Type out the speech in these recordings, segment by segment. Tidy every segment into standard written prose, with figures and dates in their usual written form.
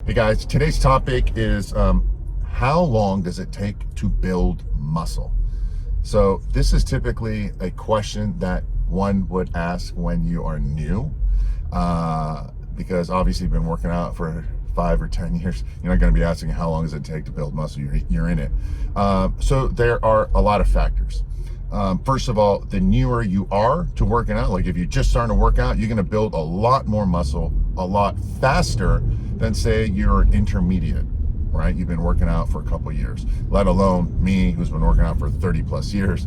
Hey guys, today's topic is how long does it take to build muscle? So this is typically a question that one would ask when you are new, because obviously you've been working out for 5 or 10 years. You're not going to be asking how long does it take to build muscle. You're in it. So there are a lot of factors. First of all, the newer you are to working out, like if you're just starting to work out, you're going to build a lot more muscle a lot faster than say you're intermediate, right? You've been working out for a couple years, let alone me who's been working out for 30 plus years.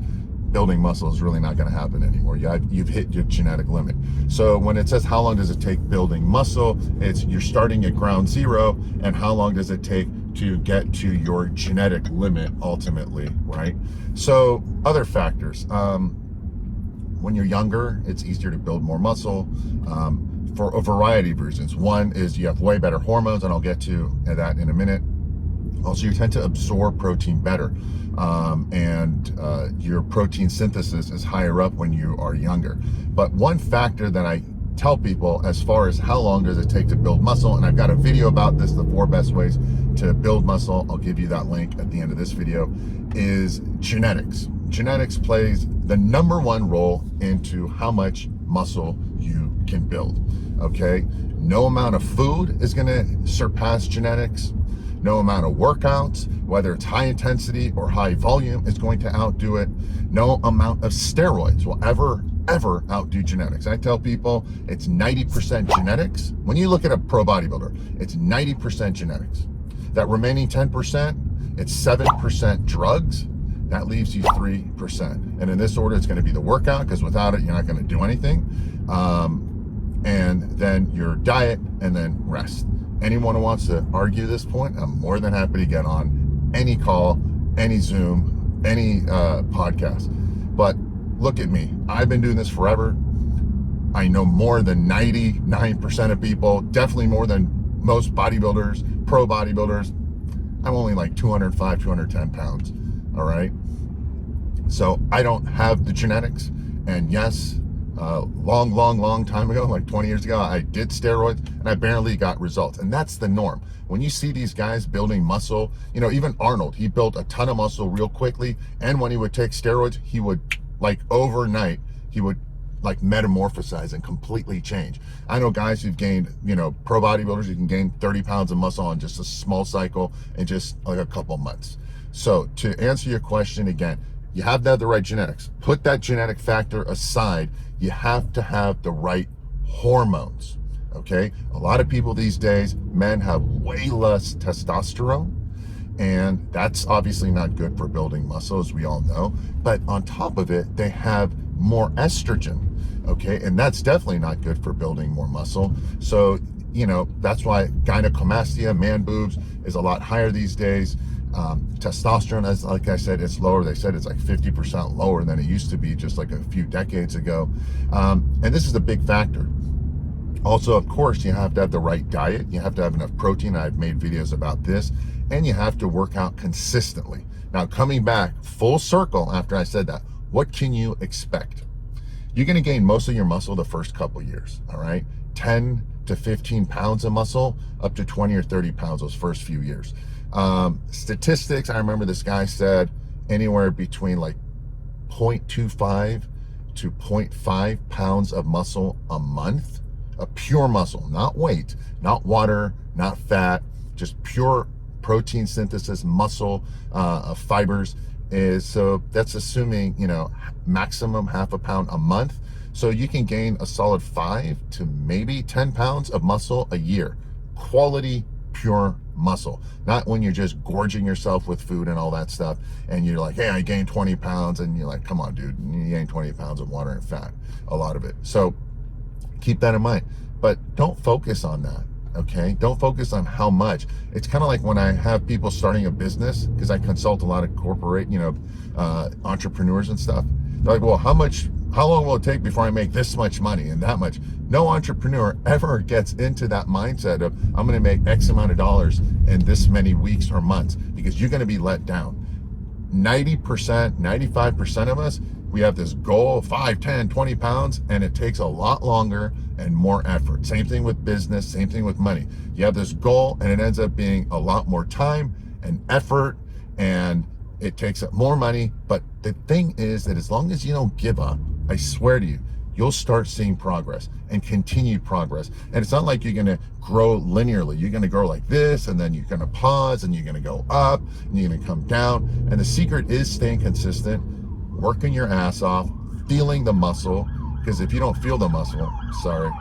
Building muscle is really not going to happen anymore. You've hit your genetic limit. So when it says how long does it take building muscle, it's you're starting at ground zero, and how long does it take to get to your genetic limit ultimately, right? So other factors, when you're younger, it's easier to build more muscle for a variety of reasons. One is you have way better hormones, and I'll get to that in a minute. Also, you tend to absorb protein better, and your protein synthesis is higher up when you are younger. But one factor that I tell people as far as how long does it take to build muscle, and I've got a video about this, the 4 best ways to build muscle. I'll give you that link at the end of this video, is genetics. Genetics plays the #1 role into how much muscle you can build, okay? No amount of food is gonna surpass genetics. No amount of workouts, whether it's high intensity or high volume, is going to outdo it. No amount of steroids will ever outdo genetics. I tell people it's 90% genetics. When you look at a pro bodybuilder, it's 90% genetics. That remaining 10%, it's 7% drugs. That leaves you 3%. And in this order, it's going to be the workout, because without it, you're not going to do anything. And then your diet, and then rest. Anyone who wants to argue this point, I'm more than happy to get on any call, any Zoom, any podcast. But look at me. I've been doing this forever. I know more than 99% of people, definitely more than most bodybuilders, pro bodybuilders. I'm only like 205, 210 pounds, all right? So I don't have the genetics. And yes, long time ago, like 20 years ago, I did steroids and I barely got results. And that's the norm. When you see these guys building muscle, you know, even Arnold, he built a ton of muscle real quickly. And when he would take steroids, he would, like overnight, he would like metamorphosize and completely change. I know guys who've gained, you know, pro bodybuilders, you can gain 30 pounds of muscle in just a small cycle in just like a couple months. So to answer your question again, you have to have the right genetics. Put that genetic factor aside. You have to have the right hormones, okay? A lot of people these days, men have way less testosterone, and that's obviously not good for building muscle, as we all know. But on top of it, they have more estrogen, okay? And that's definitely not good for building more muscle. So, you know, that's why gynecomastia, man boobs, is a lot higher these days. Testosterone, as like I said, it's lower. They said it's like 50% lower than it used to be just like a few decades ago. And this is a big factor. Also, of course, you have to have the right diet. You have to have enough protein. I've made videos about this. And you have to work out consistently. Now, coming back full circle after I said that, what can you expect? You're going to gain most of your muscle the first couple years, all right? 10 to 15 pounds of muscle, up to 20 or 30 pounds those first few years. Statistics, I remember this guy said anywhere between like 0.25 to 0.5 pounds of muscle a month, a pure muscle, not weight, not water, not fat, just pure protein synthesis muscle, fibers is, so that's assuming, you know, maximum half a pound a month. So you can gain a solid 5 to maybe 10 pounds of muscle a year, quality pure muscle, not when you're just gorging yourself with food and all that stuff and you're like, hey, I gained 20 pounds, and you're like, come on, dude, you gained 20 pounds of water and fat, a lot of it. So keep that in mind, but don't focus on that, okay? Don't focus on how much. It's kind of like when I have people starting a business, because I consult a lot of corporate, you know, entrepreneurs and stuff. They're like, well, how long will it take before I make this much money and that much? No entrepreneur ever gets into that mindset of, I'm going to make X amount of dollars in this many weeks or months, because you're going to be let down. 90%, 95% of us, we have this goal of 5, 10, 20 pounds, and it takes a lot longer and more effort. Same thing with business, same thing with money. You have this goal and it ends up being a lot more time and effort, and it takes up more money. But the thing is that as long as you don't give up, I swear to you, you'll start seeing progress and continued progress. And it's not like you're going to grow linearly. You're going to grow like this, and then you're going to pause, and you're going to go up, and you're going to come down. And the secret is staying consistent, working your ass off, feeling the muscle. Because if you don't feel the muscle, sorry,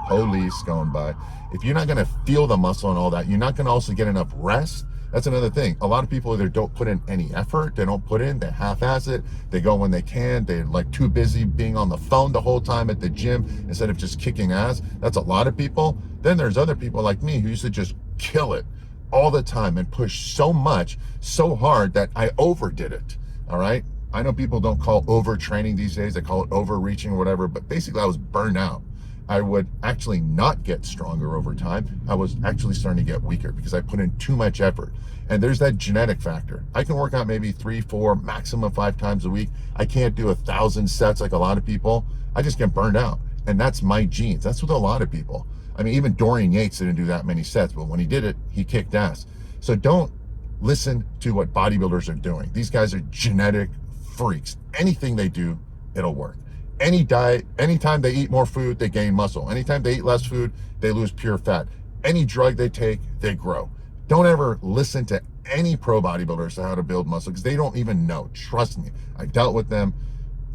police going by. If you're not going to feel the muscle and all that, you're not going to also get enough rest. That's another thing. A lot of people either don't put in any effort, they don't put in, they half-ass it, they go when they can, they're like too busy being on the phone the whole time at the gym instead of just kicking ass. That's a lot of people. Then there's other people like me who used to just kill it all the time and push so much, so hard that I overdid it, all right? I know people don't call overtraining these days, they call it overreaching or whatever, but basically I was burned out. I would actually not get stronger over time. I was actually starting to get weaker because I put in too much effort. And there's that genetic factor. I can work out maybe 3, 4, maximum 5 times a week. I can't do 1,000 sets like a lot of people. I just get burned out. And that's my genes. That's with a lot of people. I mean, even Dorian Yates didn't do that many sets, but when he did it, he kicked ass. So don't listen to what bodybuilders are doing. These guys are genetic freaks. Anything they do, it'll work. Any diet, anytime they eat more food, they gain muscle. Anytime they eat less food, they lose pure fat. Any drug they take, they grow. Don't ever listen to any pro bodybuilders on how to build muscle because they don't even know. Trust me, I dealt with them.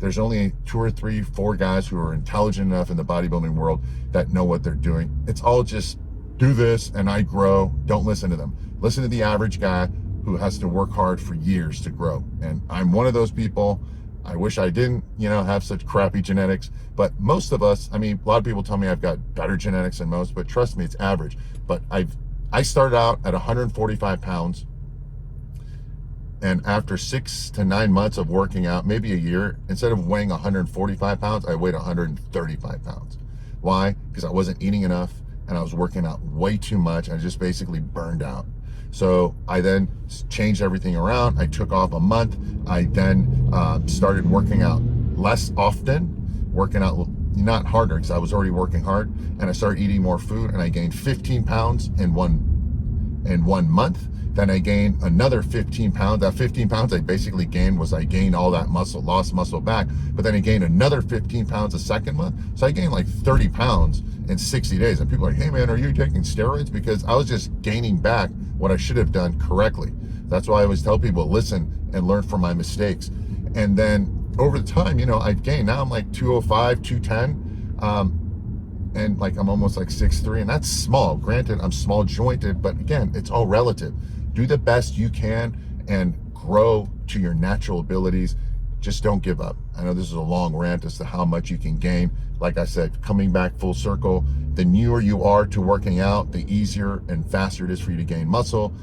There's only 2 or 3, 4 guys who are intelligent enough in the bodybuilding world that know what they're doing. It's all just do this and I grow. Don't listen to them. Listen to the average guy who has to work hard for years to grow. And I'm one of those people. I wish I didn't, have such crappy genetics, but most of us, I mean, a lot of people tell me I've got better genetics than most, but trust me, it's average. But I started out at 145 pounds, and after 6 to 9 months of working out, maybe a year, instead of weighing 145 pounds, I weighed 135 pounds. Why? Because I wasn't eating enough, and I was working out way too much. I just basically burned out. So I then changed everything around. I took off a month. I then started working out less often, working out not harder because I was already working hard, and I started eating more food, and I gained 15 pounds in one month. Then I gained another 15 pounds. That 15 pounds I basically gained was I gained all that muscle, lost muscle back, but then I gained another 15 pounds a second month. So I gained like 30 pounds in 60 days. And people are like, hey man, are you taking steroids? Because I was just gaining back what I should have done correctly. That's why I always tell people, listen and learn from my mistakes. And then over the time, I've gained. Now I'm like 205, 210. And like I'm almost like 6'3", and that's small. Granted, I'm small jointed, but again, it's all relative. Do the best you can and grow to your natural abilities. Just don't give up. I know this is a long rant as to how much you can gain. Like I said, coming back full circle, the newer you are to working out, the easier and faster it is for you to gain muscle.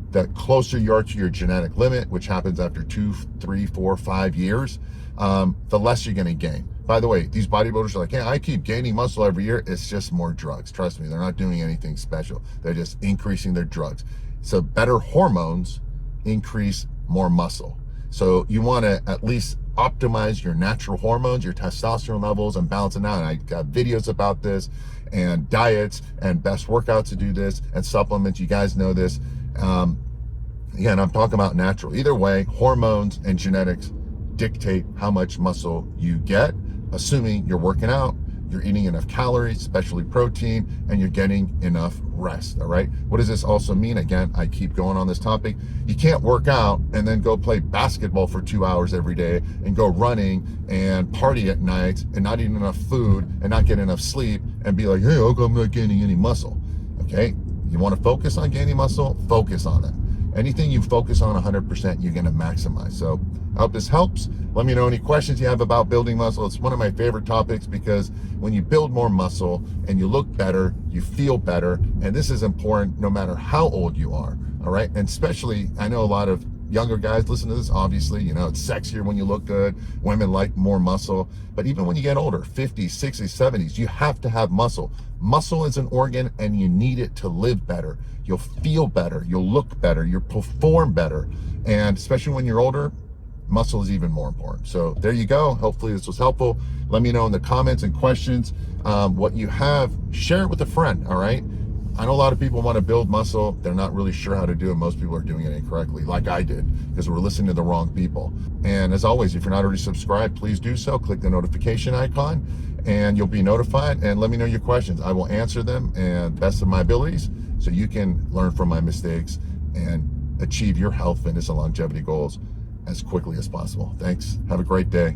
The closer you are to your genetic limit, which happens after 2, 3, 4, 5 years, the less you're going to gain. By the way, these bodybuilders are like, hey, I keep gaining muscle every year. It's just more drugs. Trust me, they're not doing anything special. They're just increasing their drugs. So better hormones increase more muscle. So you want to at least optimize your natural hormones, your testosterone levels, and balance it out. And I got videos about this, and diets, and best workouts to do this, and supplements. You guys know this. Again, I'm talking about natural. Either way, hormones and genetics dictate how much muscle you get, assuming you're working out, you're eating enough calories, especially protein, and you're getting enough rest, all right? What does this also mean? Again, I keep going on this topic. You can't work out and then go play basketball for 2 hours every day and go running and party at night and not eat enough food and not get enough sleep and be like, hey, I'm not gaining any muscle, okay? You want to focus on gaining muscle? Focus on it. Anything you focus on 100%, you're going to maximize. So I hope this helps. Let me know any questions you have about building muscle. It's one of my favorite topics because when you build more muscle and you look better, you feel better. And this is important no matter how old you are, all right? And especially, I know a lot of younger guys listen to this, obviously, it's sexier when you look good. Women like more muscle. But even when you get older, 50s, 60s, 70s, you have to have muscle. Muscle is an organ and you need it to live better. You'll feel better, you'll look better, you'll perform better. And especially when you're older, muscle is even more important. So there you go. Hopefully this was helpful. Let me know in the comments and questions what you have. Share it with a friend, all right? I know a lot of people want to build muscle. They're not really sure how to do it. Most people are doing it incorrectly, like I did, because we're listening to the wrong people. And as always, if you're not already subscribed, please do so. Click the notification icon and you'll be notified. And let me know your questions. I will answer them and best of my abilities so you can learn from my mistakes and achieve your health, fitness, and longevity goals as quickly as possible. Thanks. Have a great day.